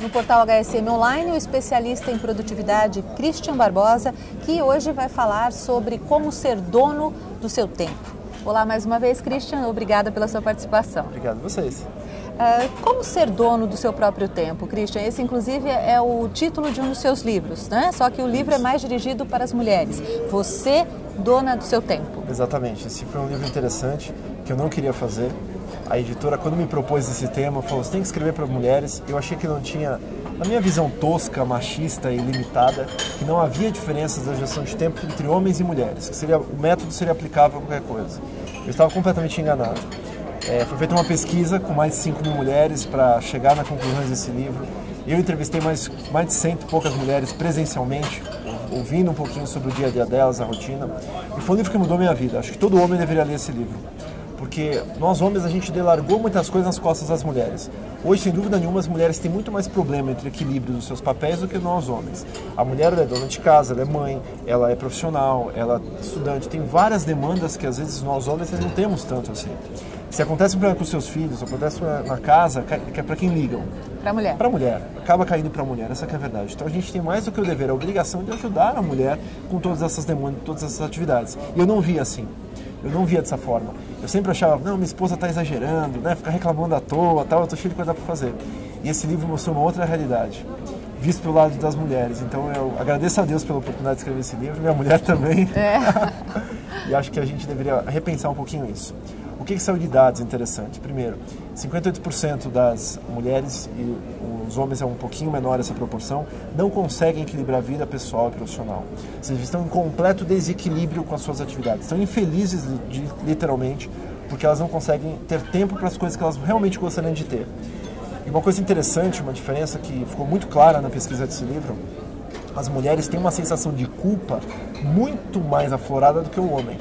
no portal HSM Online, o especialista em produtividade Christian Barbosa, que hoje vai falar sobre como ser dono do seu tempo. Olá mais uma vez, Christian, obrigada pela sua participação. Obrigado a vocês. Como ser dono do seu próprio tempo, Christian? Esse, inclusive, é o título de um dos seus livros, né? Só que o livro é mais dirigido para as mulheres. Você, dona do seu tempo. Exatamente. Esse foi um livro interessante que eu não queria fazer. A editora, quando me propôs esse tema, falou: você tem que escrever para mulheres. Eu achei que não tinha, na minha visão tosca, machista e limitada, que não havia diferenças da gestão de tempo entre homens e mulheres, que o método seria aplicável a qualquer coisa. Eu estava completamente enganado. Foi feita uma pesquisa com mais de 5.000 mulheres para chegar nas conclusões desse livro. Eu entrevistei mais de 100 e poucas mulheres presencialmente, ouvindo um pouquinho sobre o dia a dia delas, a rotina. E foi um livro que mudou minha vida. Acho que todo homem deveria ler esse livro. Porque nós homens, a gente delargou muitas coisas nas costas das mulheres. Hoje, sem dúvida nenhuma, as mulheres têm muito mais problema entre equilíbrio dos seus papéis do que nós homens. A mulher, ela é dona de casa, ela é mãe, ela é profissional, ela é estudante. Tem várias demandas que às vezes nós homens não temos tanto assim. Se acontece um problema com os seus filhos, acontece na casa, que é para quem ligam? Para a mulher. Para a mulher. Acaba caindo para a mulher, essa que é a verdade. Então a gente tem mais do que o dever, a obrigação de ajudar a mulher com todas essas demandas, todas essas atividades. E eu não via assim. Eu não via dessa forma. Eu sempre achava, não, minha esposa está exagerando, né? Fica reclamando à toa, tal, eu estou cheio de coisa para fazer. E esse livro mostrou uma outra realidade, visto pelo lado das mulheres. Então eu agradeço a Deus pela oportunidade de escrever esse livro, minha mulher também. E acho que a gente deveria repensar um pouquinho isso. O que saiu de dados interessantes? Primeiro, 58% das mulheres e os homens é um pouquinho menor essa proporção, não conseguem equilibrar a vida pessoal e profissional. Ou seja, estão em completo desequilíbrio com as suas atividades. Estão infelizes, literalmente, porque elas não conseguem ter tempo para as coisas que elas realmente gostariam de ter. E uma coisa interessante, uma diferença que ficou muito clara na pesquisa desse livro, as mulheres têm uma sensação de culpa muito mais aflorada do que o homem.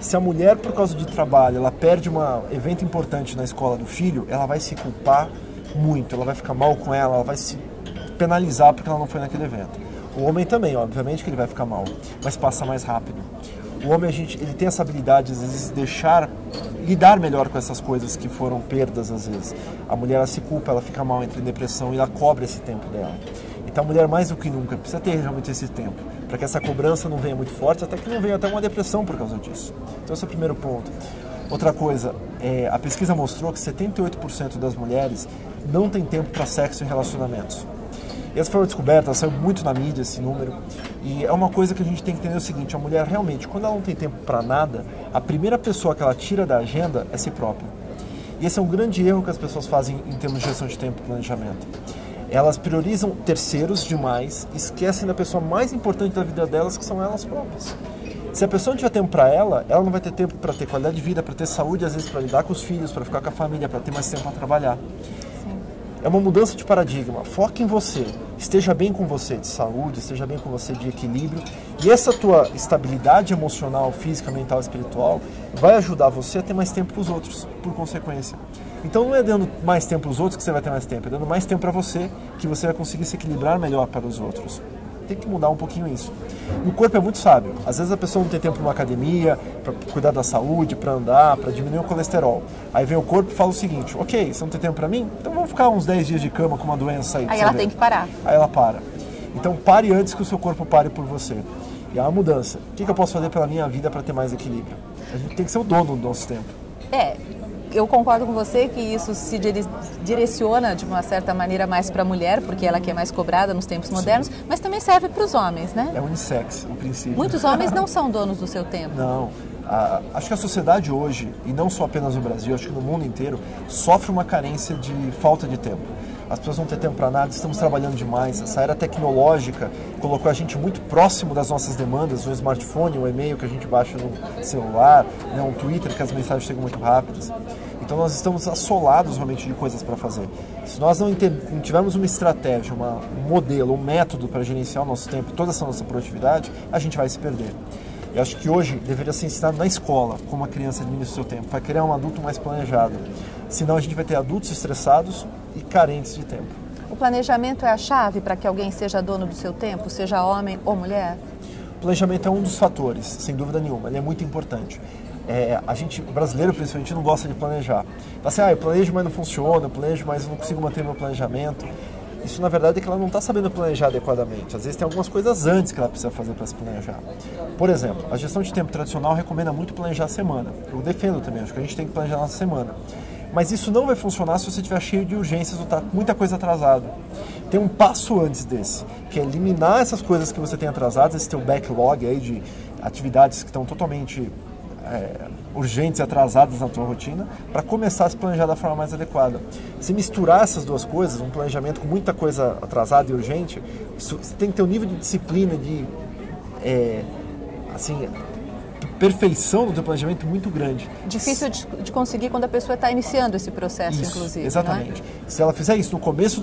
Se a mulher, por causa de trabalho, ela perde um evento importante na escola do filho, ela vai se culpar muito, ela vai ficar mal com ela vai se penalizar porque ela não foi naquele evento. O homem também, obviamente que ele vai ficar mal, mas passa mais rápido. O homem, ele tem essa habilidade, às vezes, de lidar melhor com essas coisas que foram perdas, às vezes. A mulher, ela se culpa, ela fica mal, entra em depressão e ela cobra esse tempo dela. Então a mulher, mais do que nunca, precisa ter realmente esse tempo, para que essa cobrança não venha muito forte, até que não venha até uma depressão por causa disso. Então esse é o primeiro ponto. Outra coisa, a pesquisa mostrou que 78% das mulheres não tem tempo para sexo e relacionamentos. Essa foi uma descoberta, saiu muito na mídia esse número, e é uma coisa que a gente tem que entender o seguinte: a mulher realmente, quando ela não tem tempo para nada, a primeira pessoa que ela tira da agenda é si própria. E esse é um grande erro que as pessoas fazem em termos de gestão de tempo e planejamento. Elas priorizam terceiros demais, esquecem da pessoa mais importante da vida delas, que são elas próprias. Se a pessoa não tiver tempo para ela não vai ter tempo para ter qualidade de vida, para ter saúde, às vezes para lidar com os filhos, para ficar com a família, para ter mais tempo para trabalhar. Sim. É uma mudança de paradigma. Foque em você, esteja bem com você de saúde, esteja bem com você de equilíbrio. E essa tua estabilidade emocional, física, mental e espiritual vai ajudar você a ter mais tempo para os outros, por consequência. Então não é dando mais tempo para os outros que você vai ter mais tempo, é dando mais tempo para você que você vai conseguir se equilibrar melhor para os outros. Tem que mudar um pouquinho isso. E o corpo é muito sábio. Às vezes a pessoa não tem tempo para uma academia, para cuidar da saúde, para andar, para diminuir o colesterol. Aí vem o corpo e fala o seguinte: ok, você não tem tempo para mim? Então vamos ficar uns 10 dias de cama com uma doença aí. Aí ela tem que parar. Aí ela para. Então pare antes que o seu corpo pare por você. E é uma mudança. O que eu posso fazer pela minha vida para ter mais equilíbrio? A gente tem que ser o dono do nosso tempo. Eu concordo com você que isso se direciona de uma certa maneira mais para a mulher, porque ela que é mais cobrada nos tempos modernos, mas também serve para os homens, né? É unissex, o princípio. Muitos homens não são donos do seu tempo. Não. Acho que a sociedade hoje, e não só apenas no Brasil, acho que no mundo inteiro, sofre uma carência de falta de tempo. As pessoas não têm tempo para nada, estamos trabalhando demais. Essa era tecnológica colocou a gente muito próximo das nossas demandas, no smartphone, o e-mail que a gente baixa no celular, né, um Twitter que as mensagens chegam muito rápidas. Então nós estamos assolados realmente de coisas para fazer. Se nós não tivermos uma estratégia, um modelo, um método para gerenciar o nosso tempo, toda essa nossa produtividade, a gente vai se perder. Eu acho que hoje deveria ser ensinado na escola como a criança administra o seu tempo, para criar um adulto mais planejado. Senão a gente vai ter adultos estressados e carentes de tempo. O planejamento é a chave para que alguém seja dono do seu tempo, seja homem ou mulher? O planejamento é um dos fatores, sem dúvida nenhuma, ele é muito importante. O brasileiro principalmente não gosta de planejar. Fala assim, eu planejo, mas não funciona, eu planejo, mas não consigo manter meu planejamento. isso na verdade é que ela não está sabendo planejar adequadamente. Às vezes tem algumas coisas antes que ela precisa fazer para se planejar. Por exemplo, a gestão de tempo tradicional recomenda muito planejar a semana. Eu defendo também, acho que a gente tem que planejar a nossa semana. Mas isso não vai funcionar se você estiver cheio de urgências ou tá muita coisa atrasada. Tem um passo antes desse, que é eliminar essas coisas que você tem atrasadas, esse teu backlog aí de atividades que estão totalmente urgentes e atrasadas na tua rotina, para começar a se planejar da forma mais adequada. Se misturar essas duas coisas, um planejamento com muita coisa atrasada e urgente, você tem que ter um nível de disciplina, de perfeição do teu planejamento muito grande. Difícil de conseguir quando a pessoa está iniciando esse processo, isso, inclusive. Exatamente. Não é? Se ela fizer isso no começo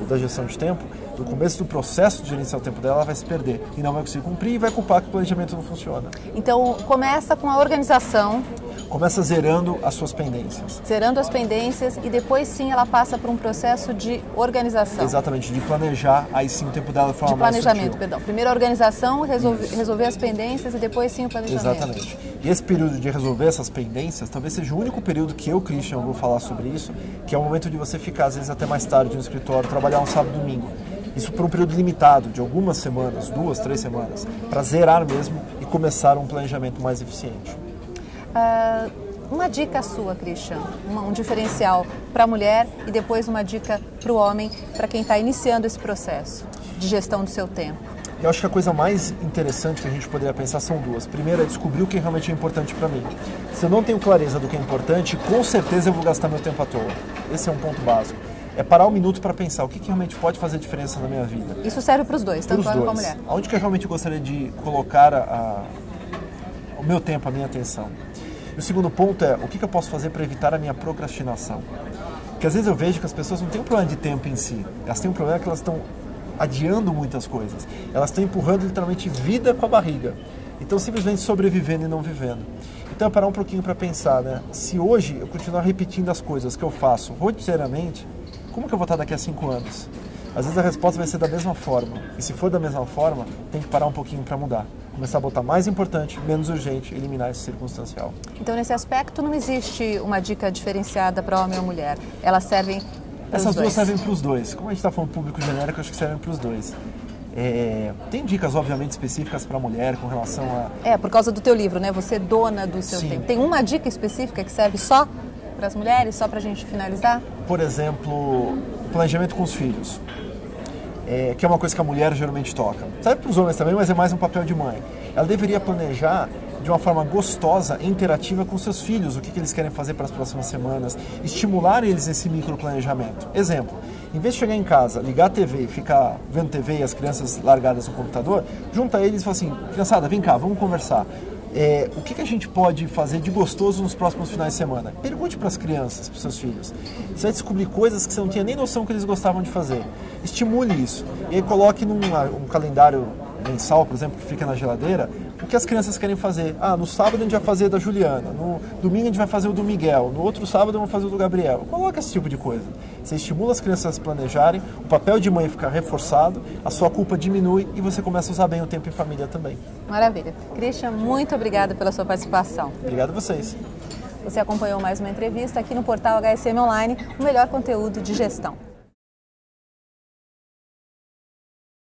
da gestão de tempo, no começo do processo de gerenciar o tempo dela, ela vai se perder e não vai conseguir cumprir e vai culpar que o planejamento não funciona. Então, começa com a organização. Começa zerando as suas pendências. Zerando as pendências e depois sim ela passa por um processo de organização. Exatamente, de planejar aí sim o tempo dela de forma mais sutil. De planejamento, perdão. Primeiro a organização, resolver as pendências e depois sim o planejamento. Exatamente. E esse período de resolver essas pendências talvez seja o único período que eu, Christian, vou falar sobre isso, que é o momento de você ficar às vezes até mais tarde no escritório, trabalhar um sábado e domingo. Isso por um período limitado, de algumas semanas, 2, 3 semanas, para zerar mesmo e começar um planejamento mais eficiente. Uma dica sua, Christian, um diferencial para a mulher e depois uma dica para o homem, para quem está iniciando esse processo de gestão do seu tempo. Eu acho que a coisa mais interessante que a gente poderia pensar são duas. Primeiro é descobrir o que realmente é importante para mim. Se eu não tenho clareza do que é importante, com certeza eu vou gastar meu tempo à toa. Esse é um ponto básico. É parar um minuto para pensar o que realmente pode fazer diferença na minha vida. Isso serve para os dois, tanto homem como a mulher. Onde que eu realmente gostaria de colocar o meu tempo, a minha atenção. E o segundo ponto é o que eu posso fazer para evitar a minha procrastinação. Porque às vezes eu vejo que as pessoas não têm um problema de tempo em si, elas têm um problema que elas estão adiando muitas coisas. Elas estão empurrando literalmente vida com a barriga. Então simplesmente sobrevivendo e não vivendo. Então é parar um pouquinho para pensar, né? Se hoje eu continuar repetindo as coisas que eu faço rotineiramente, como que eu vou estar daqui a 5 anos? Às vezes a resposta vai ser da mesma forma. E se for da mesma forma, tem que parar um pouquinho para mudar. Começar a botar mais importante, menos urgente, eliminar esse circunstancial. Então, nesse aspecto, não existe uma dica diferenciada para homem ou mulher. Elas servem para os dois. Essas duas servem para os dois. Como a gente está falando público genérico, acho que servem para os dois. Tem dicas, obviamente, específicas para a mulher com relação a... por causa do teu livro, né? Você é dona do seu tempo. Tem uma dica específica que serve só para as mulheres, só para a gente finalizar? Por exemplo, planejamento com os filhos. Que é uma coisa que a mulher geralmente toca. Serve para os homens também, mas é mais um papel de mãe. Ela deveria planejar de uma forma gostosa e interativa com seus filhos, o que eles querem fazer para as próximas semanas, estimular eles nesse microplanejamento. Exemplo, em vez de chegar em casa, ligar a TV e ficar vendo TV e as crianças largadas no computador, junta eles e fala assim, criançada, vem cá, vamos conversar. O que a gente pode fazer de gostoso nos próximos finais de semana? Pergunte para as crianças, para os seus filhos. Você vai descobrir coisas que você não tinha nem noção que eles gostavam de fazer. Estimule isso. E aí coloque num calendário mensal, por exemplo, que fica na geladeira, o que as crianças querem fazer. No sábado a gente vai fazer da Juliana, no domingo a gente vai fazer o do Miguel, no outro sábado vamos fazer o do Gabriel. Coloque esse tipo de coisa. Você estimula as crianças a se planejarem, o papel de mãe fica reforçado, a sua culpa diminui e você começa a usar bem o tempo em família também. Maravilha. Christian, muito obrigada pela sua participação. Obrigado a vocês. Você acompanhou mais uma entrevista aqui no portal HSM Online, o melhor conteúdo de gestão.